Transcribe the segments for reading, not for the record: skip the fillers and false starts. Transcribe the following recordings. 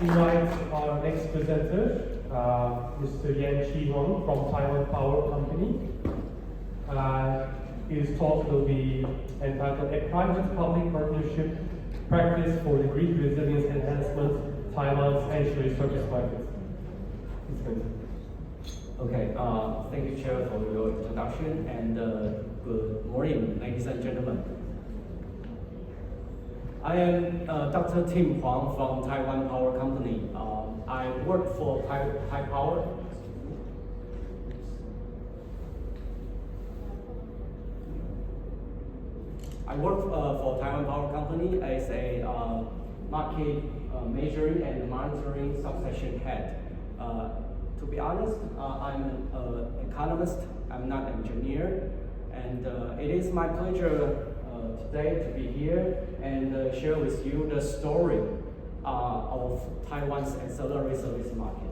Invite our next presenter, Mr. Yan Chi-Hong from Taiwan Power Company. His talk will be entitled A Private-Public Partnership Practice for the Grid Resilience Enhancement, Taiwan's Ancillary Service Market. Okay, thank you, Chair, for your introduction, and good morning, ladies and gentlemen. I am Dr. Tim Huang from Taiwan Power Company. I work for Taipower. I work for Taiwan Power Company as a market measuring and monitoring subsection head. To be honest, I'm an economist. I'm not an engineer, and it is my pleasure today to be here and share with you the story of Taiwan's ancillary service market.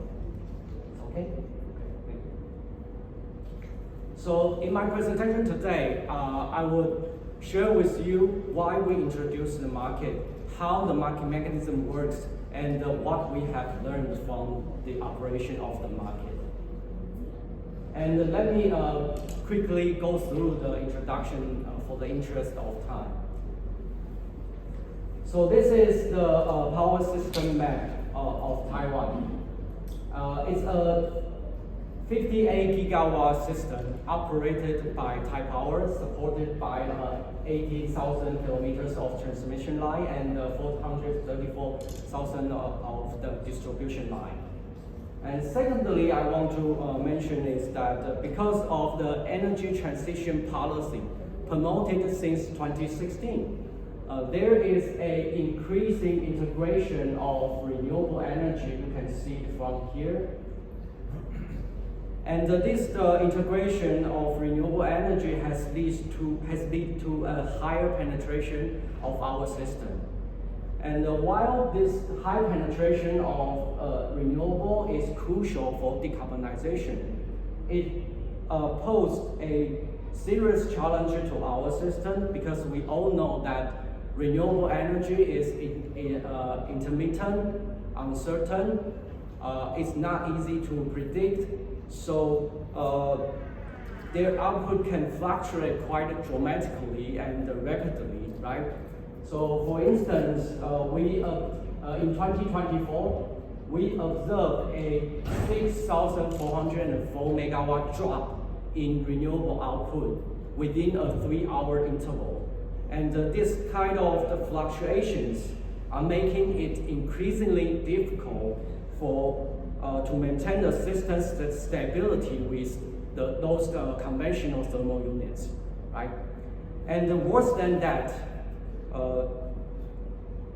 Okay? Thank you. So in my presentation today, I would share with you why we introduced the market, how the market mechanism works, and what we have learned from the operation of the market. And let me quickly go through the introduction for the interest of time. So this is the power system map of Taiwan. It's a 58 gigawatt system operated by Taipower, supported by 18,000 kilometers of transmission line and 434,000 of the distribution line. And secondly, I want to mention is that because of the energy transition policy promoted since 2016, there is an increasing integration of renewable energy. You can see it from here. And this integration of renewable energy has led to a higher penetration of our system. And while this high penetration of renewable is crucial for decarbonization, it posed a serious challenge to our system because we all know that renewable energy is intermittent, uncertain, it's not easy to predict, so their output can fluctuate quite dramatically and rapidly, right? So for instance, in 2024, we observed a 6,404 megawatt drop in renewable output within a 3-hour interval. And this kind of the fluctuations are making it increasingly difficult to maintain the system's stability with those conventional thermal units, right? And worse than that,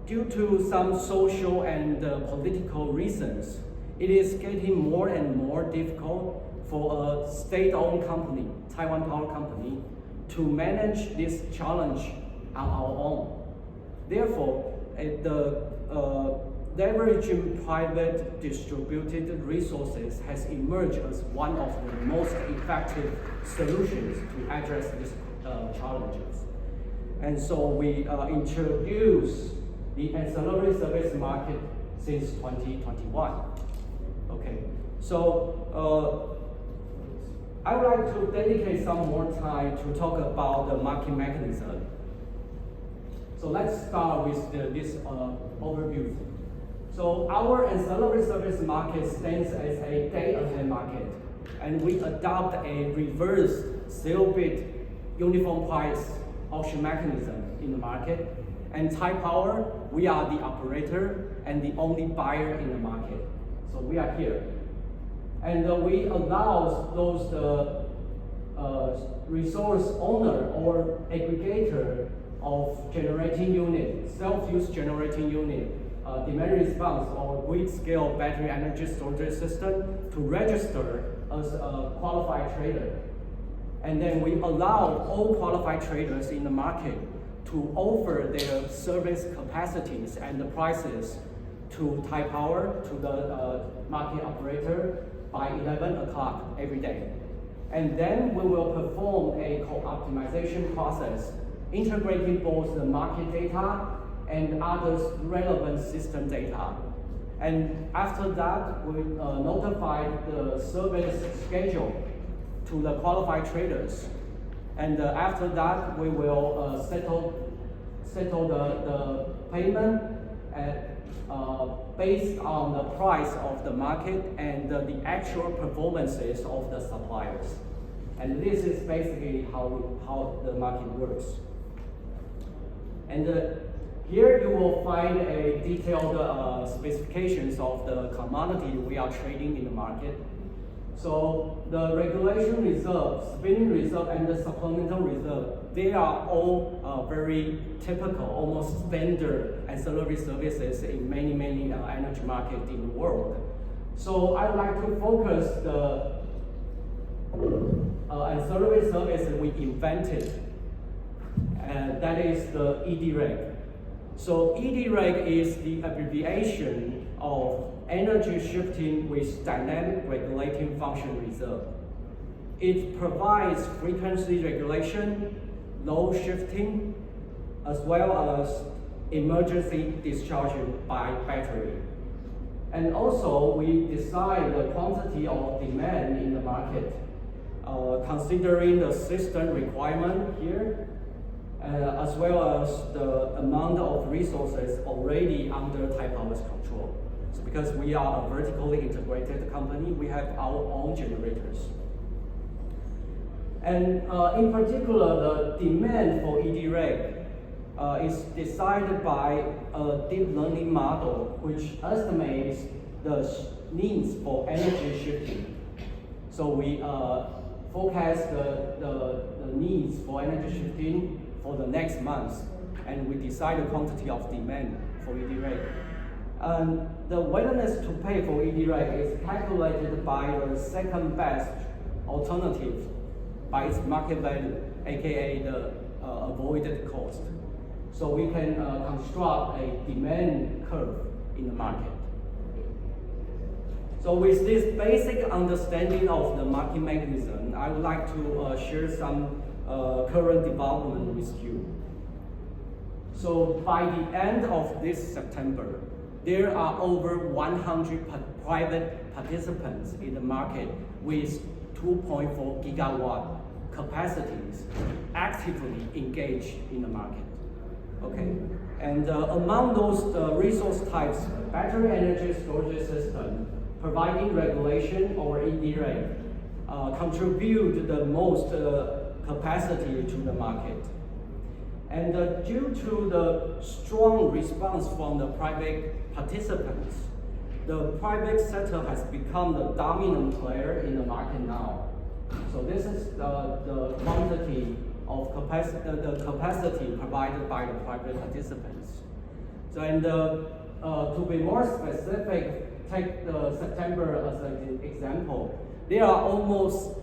due to some social and political reasons, it is getting more and more difficult for a state-owned company, Taiwan Power Company, to manage this challenge on our own. Therefore, leveraging private distributed resources has emerged as one of the most effective solutions to address these challenges. And so we introduced the ancillary service market since 2021. Okay, so I would like to dedicate some more time to talk about the market mechanism. So let's start with this overview. So our ancillary service market stands as a day-ahead market, and we adopt a reverse zero-bid uniform price auction mechanism in the market. And Taipower, we are the operator and the only buyer in the market. So we are here. And we allow those resource owner or aggregator of generating unit, self-use generating unit, demand response or grid scale battery energy storage system to register as a qualified trader. And then we allow all qualified traders in the market to offer their service capacities and the prices to Taipower, to the market operator by 11 o'clock every day. And then we will perform a co-optimization process, integrating both the market data and other relevant system data. And after that, we notified the service schedule to the qualified traders. And after that, we will settle the payment based on the price of the market and the actual performances of the suppliers. And this is basically how the market works. And here you will find a detailed specifications of the commodity we are trading in the market. So the regulation reserve, spinning reserve, and the supplemental reserve, they are all very typical, almost standard ancillary services in many energy markets in the world. So I would like to focus the ancillary service we invented, and that is the ED-REG. So ED-REG is the abbreviation of Energy Shifting with Dynamic Regulating Function Reserve. It provides frequency regulation, load shifting, as well as emergency discharging by battery. And also, we decide the quantity of demand in the market, considering the system requirement here, as well as the amount of resources already under Taiwan's control. So because we are a vertically integrated company, we have our own generators. And in particular, the demand for ED-REG is decided by a deep learning model which estimates the needs for energy shifting. So we forecast the needs for energy shifting for the next month, and we decide the quantity of demand for ED-REG. The willingness to pay for ED-REG is calculated by the second best alternative by its market value, aka the avoided cost. So we can construct a demand curve in the market. So with this basic understanding of the market mechanism, I would like to share some current development with you. So by the end of this September, there are over 100 private participants in the market with 2.4 gigawatt capacities actively engaged in the market. Okay, and among those resource types, battery energy storage system providing regulation or ED-REG contribute the most capacity to the market. And due to the strong response from the private participants, the private sector has become the dominant player in the market now. So this is the quantity of capacity provided by the private participants. So and to be more specific, take the September as an example. There are almost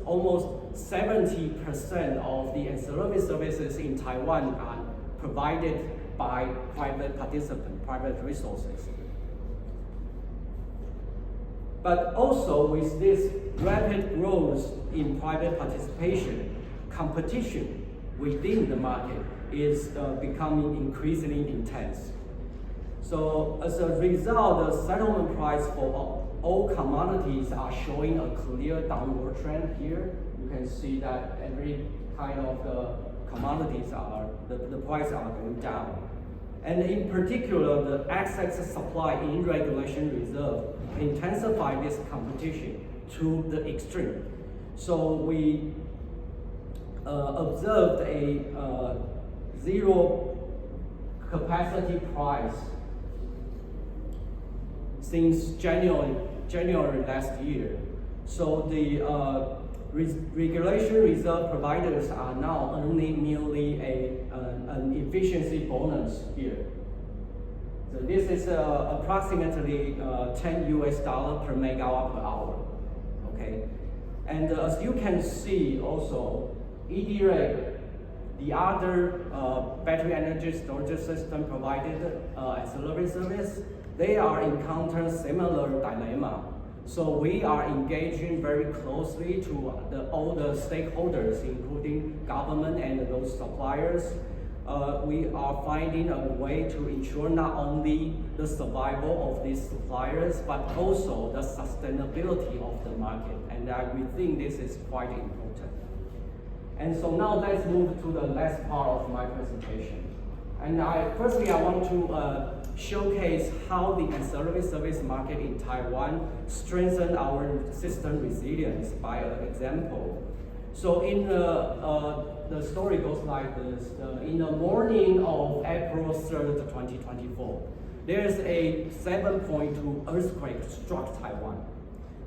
70% of the ancillary services in Taiwan are provided by private participants, private resources. But also with this rapid growth in private participation, competition within the market is becoming increasingly intense. So as a result, the settlement price for all commodities are showing a clear downward trend here. You can see that every kind of the commodities the price are going down. And in particular, the excess supply in regulation reserve intensify this competition to the extreme. So we observed a zero capacity price since January last year. So the regulation reserve providers are now earning merely an efficiency bonus here. So this is approximately $10 per megawatt per hour. Okay, and as you can see, also ED-REG, the other battery energy storage system provided ancillary service, they are encountering similar dilemma. So we are engaging very closely to all the stakeholders, including government and those suppliers, we are finding a way to ensure not only the survival of these suppliers, but also the sustainability of the market. And we think this is quite important. And so now let's move to the last part of my presentation. And firstly, I want to showcase how the ancillary service market in Taiwan strengthened our system resilience by an example. So in the story goes like this. In the morning of April 3rd, 2024, there's a 7.2 earthquake struck Taiwan.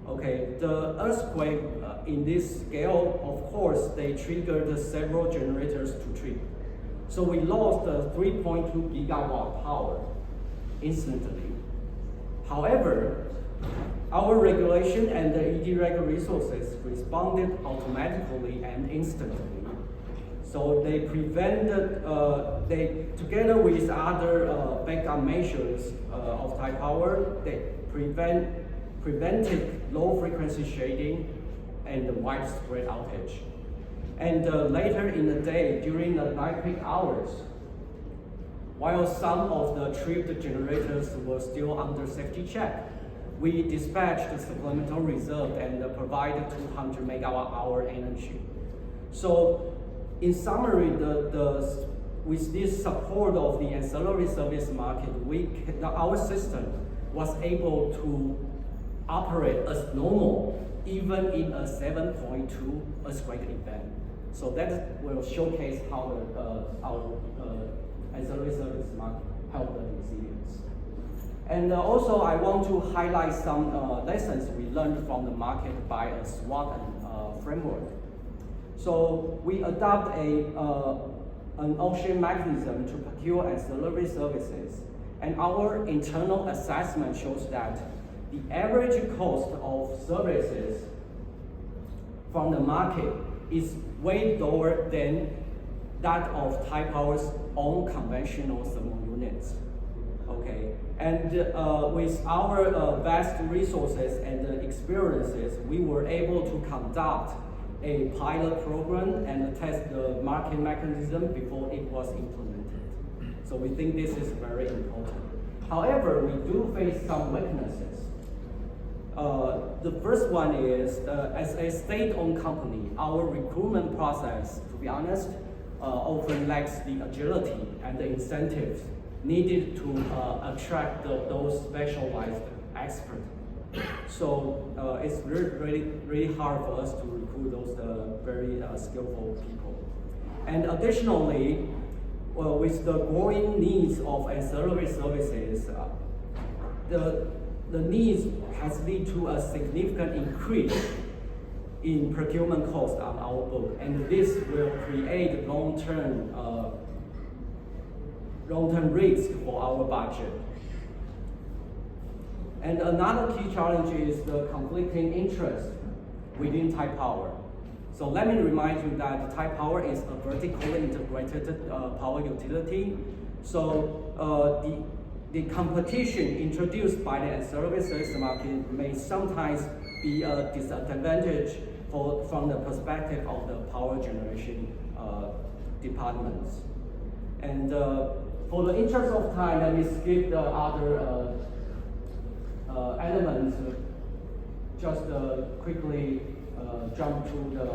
Okay, the earthquake in this scale, of course, they triggered several generators to trip. So we lost 3.2 gigawatt power instantly. However, our regulation and the ED-REG resources responded automatically and instantly. So they prevented, together with other backup measures of Taipower, they prevented low frequency shading and widespread outage. And later in the day, during the night peak hours, while some of the tripped generators were still under safety check, we dispatched the supplemental reserve and provided 200 megawatt hour energy. So in summary, with this support of the ancillary service market, our system was able to operate as normal, even in a 7.2 earthquake event. So that will showcase how our ancillary service market helped the resilience. And also, I want to highlight some lessons we learned from the market by a SWOT framework. So we adopt an auction mechanism to procure ancillary services, and our internal assessment shows that the average cost of services from the market is way lower than that of Taipower's own conventional thermal units. Okay, and with our vast resources and experiences, we were able to conduct a pilot program and test the market mechanism before it was implemented. So we think this is very important. However, we do face some weaknesses. The first one is, as a state-owned company, our recruitment process, to be honest, often lacks the agility and the incentives needed to attract those specialized experts. So it's really hard for us to recruit those very skillful people. And additionally, with the growing needs of ancillary services, the needs has led to a significant increase in procurement costs on our book, and this will create long-term risk for our budget. And another key challenge is the conflicting interest within Taipower. So let me remind you that Taipower is a vertically integrated power utility. So the competition introduced by the ancillary service market may sometimes be a disadvantage from the perspective of the power generation departments. And for the interest of time, let me skip the other elements. Just quickly jump to the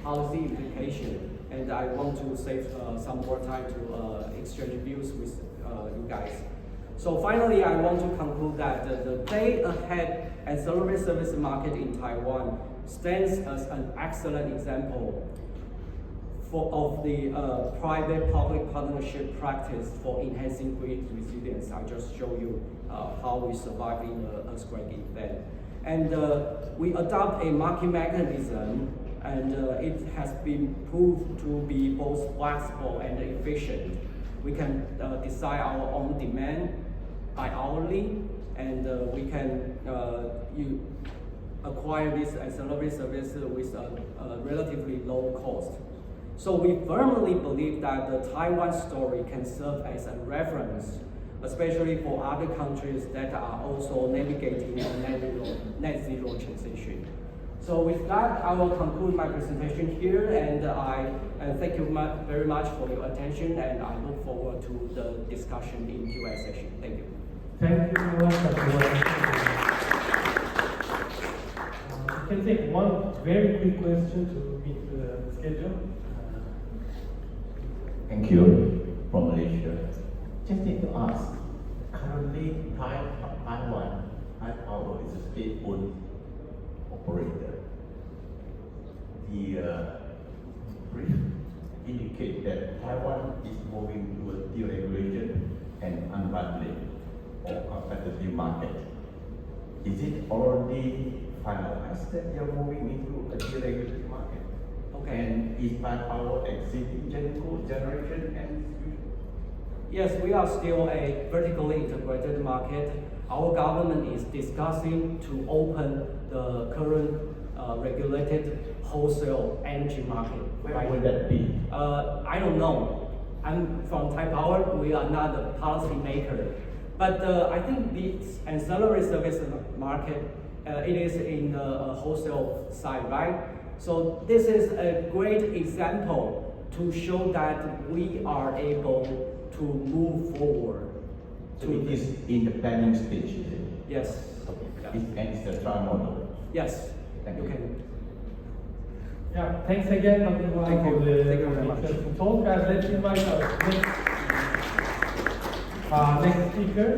policy implication. And I want to save some more time to exchange views with you guys. So finally, I want to conclude that the day-ahead ancillary service market in Taiwan stands as an excellent example of the private-public partnership practice for enhancing grid resilience. I just showed you how we survived in the earthquake event. And we adopt a market mechanism, and it has been proved to be both flexible and efficient. We can decide our own demand by hourly, and we can acquire this ancillary service with a relatively low cost. So we firmly believe that the Taiwan story can serve as a reference, especially for other countries that are also navigating a net zero transition. So with that, I will conclude my presentation here, and I thank you very much for your attention, and I look forward to the discussion in Q&A session. Thank you. Thank you very much, Dr. Wang. We can take one very quick question to meet the schedule. Thank you from Malaysia. Just need to ask, currently Taiwan Power is a state-owned operator. The brief indicate that Taiwan is moving towards deregulation and unbundling or competitive market. Is it already finalized that they are moving into a deregulated market? Okay. And is Power exiting generation and distribution? Yes, we are still a vertically integrated market. Our government is discussing to open the current regulated wholesale energy market. Where would that be? I don't know. I'm from Taipower. We are not a policy maker. But I think the ancillary service market, it is in the wholesale side, right? So this is a great example to show that we are able to move forward. So it is in the planning stage, is it? Yes. Okay. And it's a trial model. Yes. Thank you. can. Yeah, thanks again, Dr. Wang, Thank you. for the Thank you very much. interesting talk. Let's invite our next speaker.